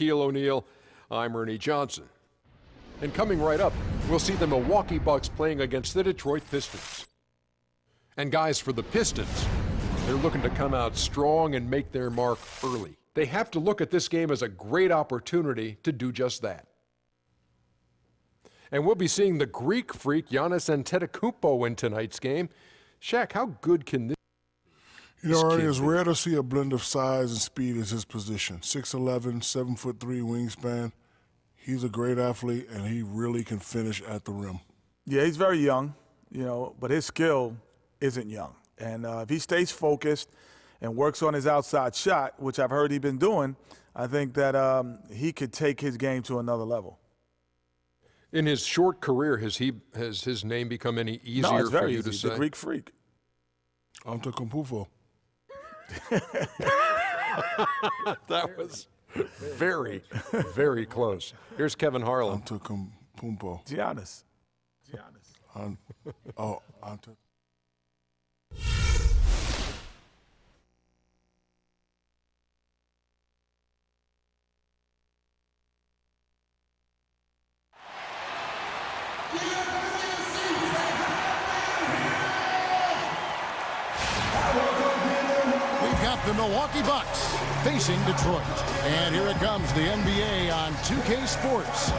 Shaquille O'Neal, I'm Ernie Johnson. And coming right up, we'll see the Milwaukee Bucks playing against the Detroit Pistons. And guys, for the Pistons, they're looking to come out strong and make their mark early. They have to look at this game as a great opportunity to do just that. And we'll be seeing the Greek freak Giannis Antetokounmpo in tonight's game. Shaq, how good can this You know, Ernie, it's rare to see a blend of size and speed as his position. 6'11", 7'3" wingspan. He's a great athlete, and he really can finish at the rim. Yeah, he's very young, you know, but his skill isn't young. And if he stays focused and works on his outside shot, which I've heard he's been doing, I think that he could take his game to another level. In his short career, has his name become any easier No, it's for very you easy. to say? The Greek freak. Antetokounmpo. That was very, very close. Here's Kevin Harlan. Antetokounmpo. Giannis. We've got the Milwaukee Bucks facing Detroit. And here it comes, the NBA on 2K Sports.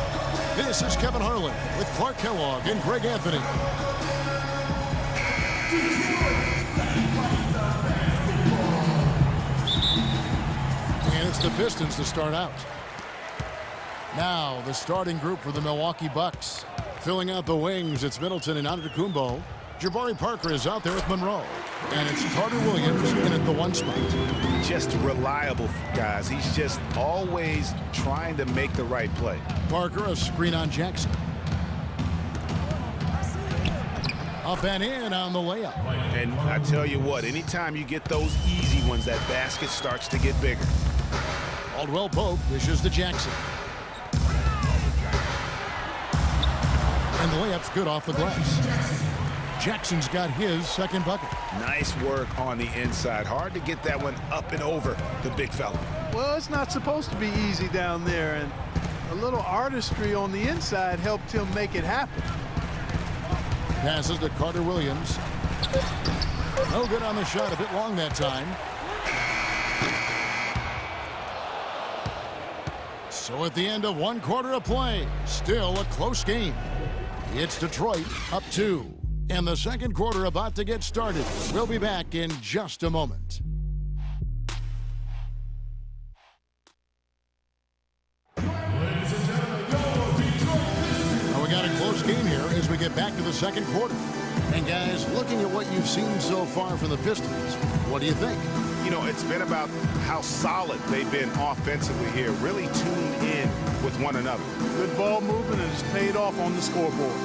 This is Kevin Harlan with Clark Kellogg and Greg Anthony. And it's the Pistons to start out. Now the starting group for the Milwaukee Bucks. Filling out the wings, it's Middleton and Antetokounmpo. Jabari Parker is out there with Monroe. And it's Carter Williams in at the one spot. Just reliable, guys. He's just always trying to make the right play. Parker, a screen on Jackson. Up and in on the layup. And I tell you what, anytime you get those easy ones, that basket starts to get bigger. Caldwell Pope dishes to Jackson. And the layup's good off the glass. Jackson's got his second bucket. Nice work on the inside. Hard to get that one up and over the big fella. Well, it's not supposed to be easy down there, and a little artistry on the inside helped him make it happen. Passes to Carter Williams. No good on the shot, a bit long that time. So at the end of one quarter of play, still a close game. It's Detroit up 2. And the second quarter about to get started. We'll be back in just a moment. Now we got a close game here as we get back to the second quarter. And guys, looking at what you've seen so far from the Pistons, what do you think? You know, it's been about how solid they've been offensively here, really tuned in with one another. Good ball movement, and it's paid off on the scoreboard.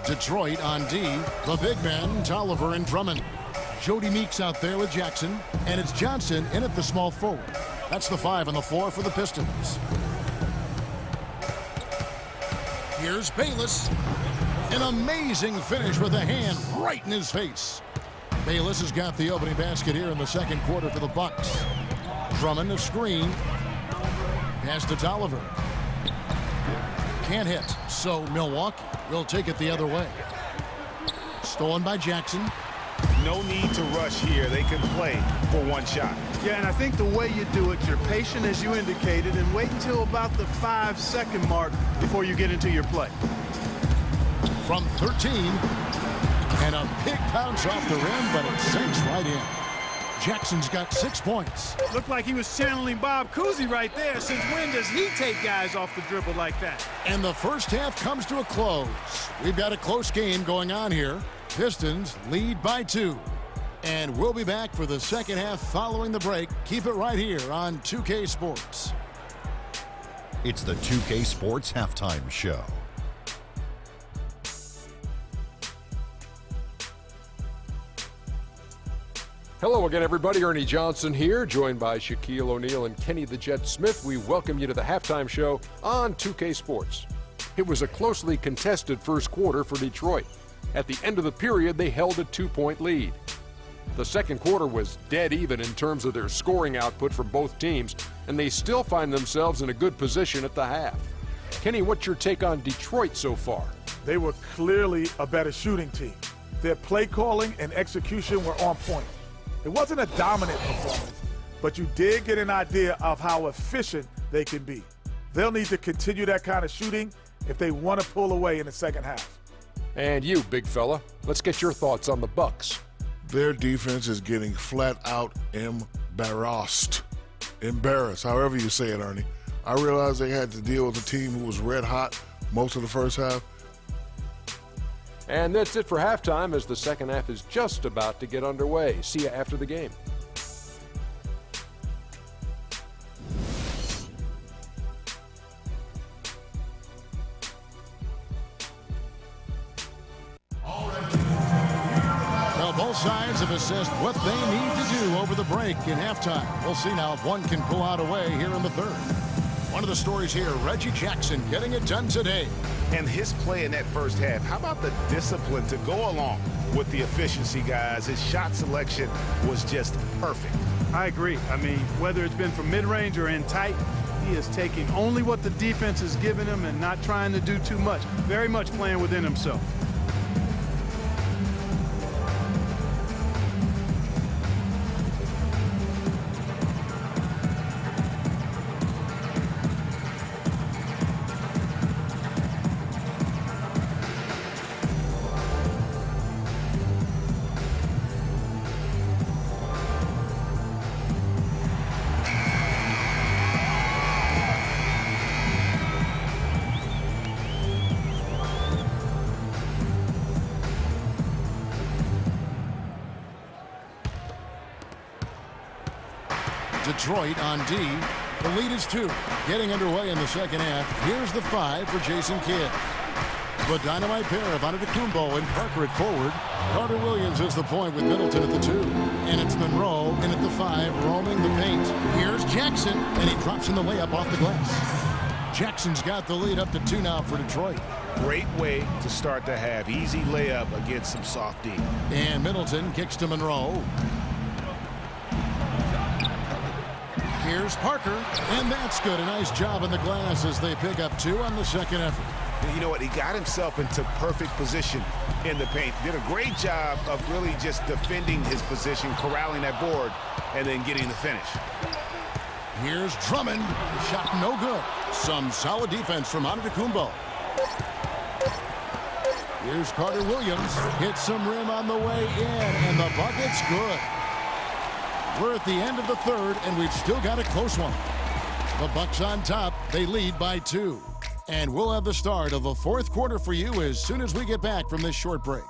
Detroit on D, the big men, Tolliver and Drummond. Jody Meeks out there with Jackson, and it's Johnson in at the small forward. That's the 5 on the floor for the Pistons. Here's Bayless. An amazing finish with a hand right in his face. Bayless has got the opening basket here in the second quarter for the Bucks. Drummond a screen. Pass to Tolliver. Can't hit, so Milwaukee will take it the other way. Stolen by Jackson. No need to rush here. They can play for one shot. Yeah, and I think the way you do it, you're patient as you indicated, and wait until about the 5-second mark before you get into your play. from 13. And a big bounce off the rim, but it sinks right in. Jackson's got 6 points. Looked like he was channeling Bob Cousy right there. Since when does he take guys off the dribble like that? And the first half comes to a close. We've got a close game going on here. Pistons lead by 2. And we'll be back for the second half following the break. Keep it right here on 2K Sports. It's the 2K Sports Halftime Show. Hello again, everybody. Ernie Johnson here, joined by Shaquille O'Neal and Kenny the Jet Smith. We welcome you to the halftime show on 2K Sports. It was a closely contested first quarter for Detroit. At the end of the period, they held a 2-point lead. The second quarter was dead even in terms of their scoring output for both teams, and they still find themselves in a good position at the half. Kenny, what's your take on Detroit so far? They were clearly a better shooting team. Their play calling and execution were on point. It wasn't a dominant performance, but you did get an idea of how efficient they can be. They'll need to continue that kind of shooting if they want to pull away in the second half. And you, big fella, let's get your thoughts on the Bucks. Their defense is getting flat out embarrassed. Embarrassed, however you say it, Ernie. I realized they had to deal with a team who was red hot most of the first half. And that's it for halftime, as the second half is just about to get underway. See you after the game. Well, both sides have assessed what they need to do over the break in halftime. We'll see now if one can pull out a way here in the third. One of the stories here, Reggie Jackson getting it done today. And his play in that first half, how about the discipline to go along with the efficiency, guys? His shot selection was just perfect. I agree. I mean, whether it's been from mid-range or in tight, he is taking only what the defense is giving him and not trying to do too much. Very much playing within himself. Detroit on D. The lead is 2. Getting underway in the second half. Here's the 5 for Jason Kidd. The dynamite pair of Antetokounmpo and Parker at forward. Carter Williams is the point with Middleton at the 2. And it's Monroe in at the 5, roaming the paint. Here's Jackson, and he drops in the layup off the glass. Jackson's got the lead up to 2 now for Detroit. Great way to start the half. Easy layup against some soft D. And Middleton kicks to Monroe. Here's Parker, and that's good. A nice job in the glass as they pick up 2 on the second effort. You know what? He got himself into perfect position in the paint. Did a great job of really just defending his position, corralling that board, and then getting the finish. Here's Drummond. Shot no good. Some solid defense from Antetokounmpo. Here's Carter Williams. Hits some rim on the way in, and the bucket's good. We're at the end of the third, and we've still got a close one. The Bucks on top. They lead by 2. And we'll have the start of the fourth quarter for you as soon as we get back from this short break.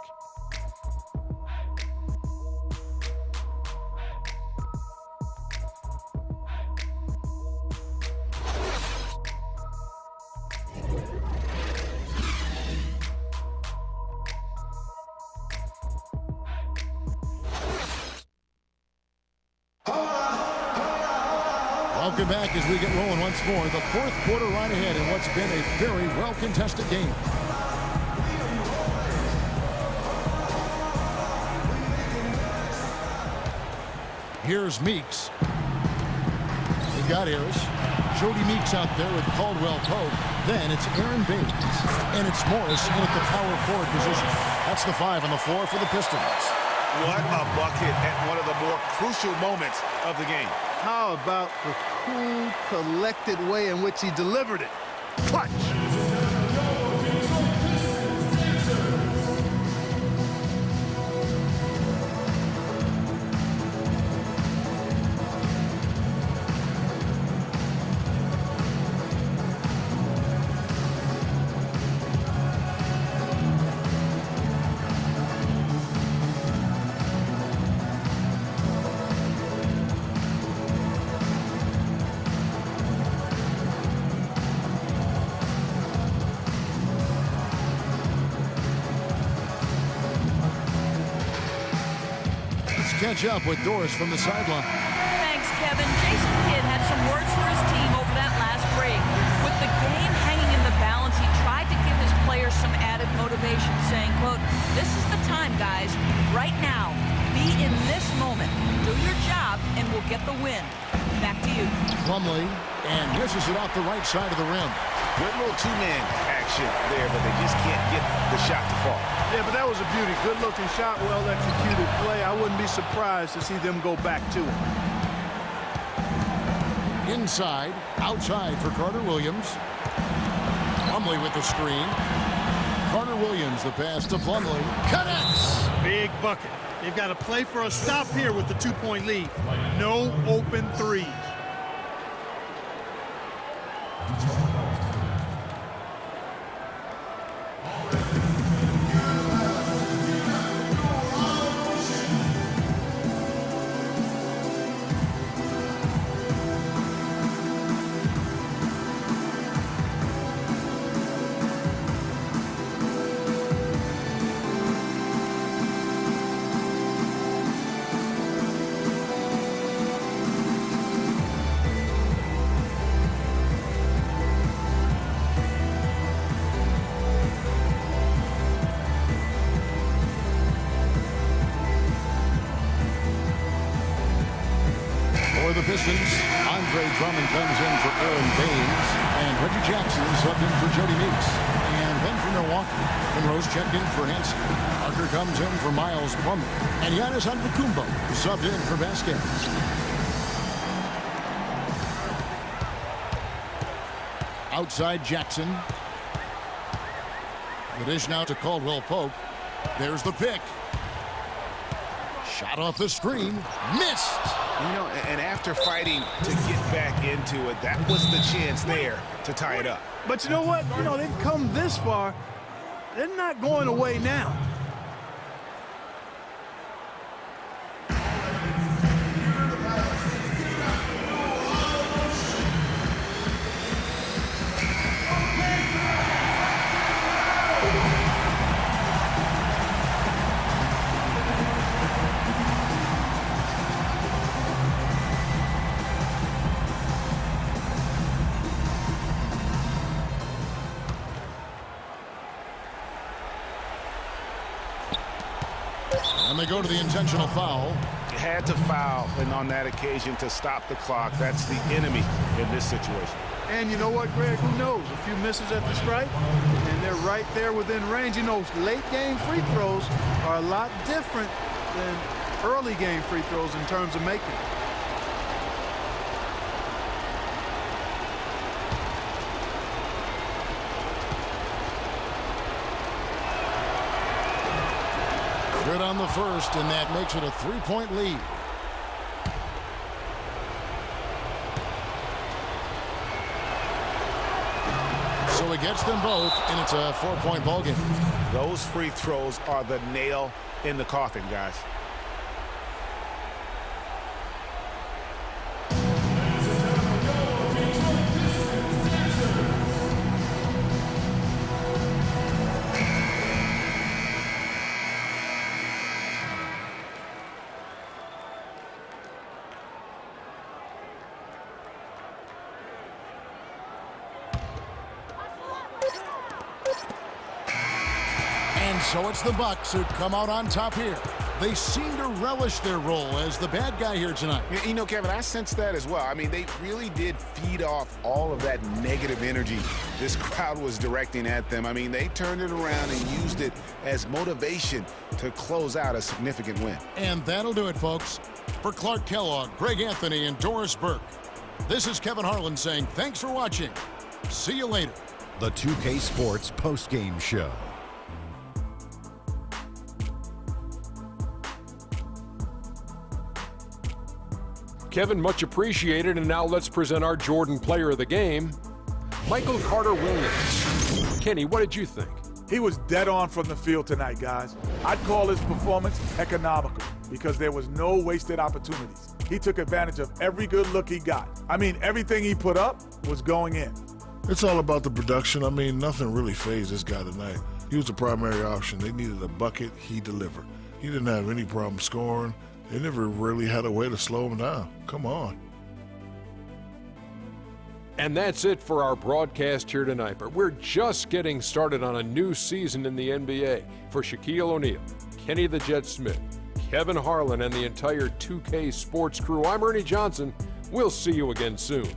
Welcome back as we get rolling once more. The fourth quarter right ahead in what's been a very well-contested game. Here's Meeks. We've got Harris. Jody Meeks out there with Caldwell Pope. Then it's Aaron Baines. And it's Morris in at the power forward position. That's the 5 on the floor for the Pistons. What a bucket at one of the more crucial moments of the game. How about the cool, collected way in which he delivered it? Clutch! Let's catch up with Doris from the sideline. Thanks, Kevin. Jason Kidd had some words for his team over that last break. With the game hanging in the balance, he tried to give his players some added motivation, saying, quote, "This is the time, guys. Right now. Be in this moment. Do your job, and we'll get the win." Back to you. Plumlee, and misses it off the right side of the rim. Good little two-man action there, but they just can't get the shot to fall. Yeah, but that was a beauty. Good-looking shot, well-executed play. I wouldn't be surprised to see them go back to it. Inside, outside for Carter Williams. Plumlee with the screen. Carter Williams, the pass to Plumlee. Connects! Big bucket. They've got to play for a stop here with the 2-point lead. No open threes. For the Pistons, Andre Drummond comes in for Aaron Baines, and Reggie Jackson subbed in for Jody Meeks. And then for Milwaukee, Monroe's checked in for Hansen. Parker comes in for Miles Plumlee, and Giannis Antetokounmpo subbed in for Vasquez. Outside Jackson. The dish now to Caldwell Pope. There's the pick. Shot off the screen. Missed. You know, and after fighting to get back into it, that was the chance there to tie it up. But you know what? You know, they've come this far. They're not going away now. And they go to the intentional foul. Had to foul, and on that occasion to stop the clock. That's the enemy in this situation. And you know what, Greg? Who knows? A few misses at the stripe, and they're right there within range. You know, late-game free throws are a lot different than early-game free throws in terms of making it. Good on the first, and that makes it a 3-point lead. So it gets them both, and it's a 4-point ball game. Those free throws are the nail in the coffin, guys. So it's the Bucks who come out on top here. They seem to relish their role as the bad guy here tonight. You know, Kevin, I sense that as well. I mean, they really did feed off all of that negative energy this crowd was directing at them. I mean, they turned it around and used it as motivation to close out a significant win. And that'll do it, folks. For Clark Kellogg, Greg Anthony, and Doris Burke, this is Kevin Harlan saying thanks for watching. See you later. The 2K Sports postgame show. Kevin, much appreciated, and now let's present our Jordan Player of the Game, Michael Carter Williams. Kenny, what did you think? He was dead on from the field tonight, guys. I'd call his performance economical because there was no wasted opportunities. He took advantage of every good look he got. I mean, everything he put up was going in. It's all about the production. I mean, nothing really fazed this guy tonight. He was the primary option. They needed a bucket. He delivered. He didn't have any problem scoring, They never really had a way to slow him down. Come on. And that's it for our broadcast here tonight. But we're just getting started on a new season in the NBA. For Shaquille O'Neal, Kenny the Jet Smith, Kevin Harlan, and the entire 2K Sports crew, I'm Ernie Johnson. We'll see you again soon.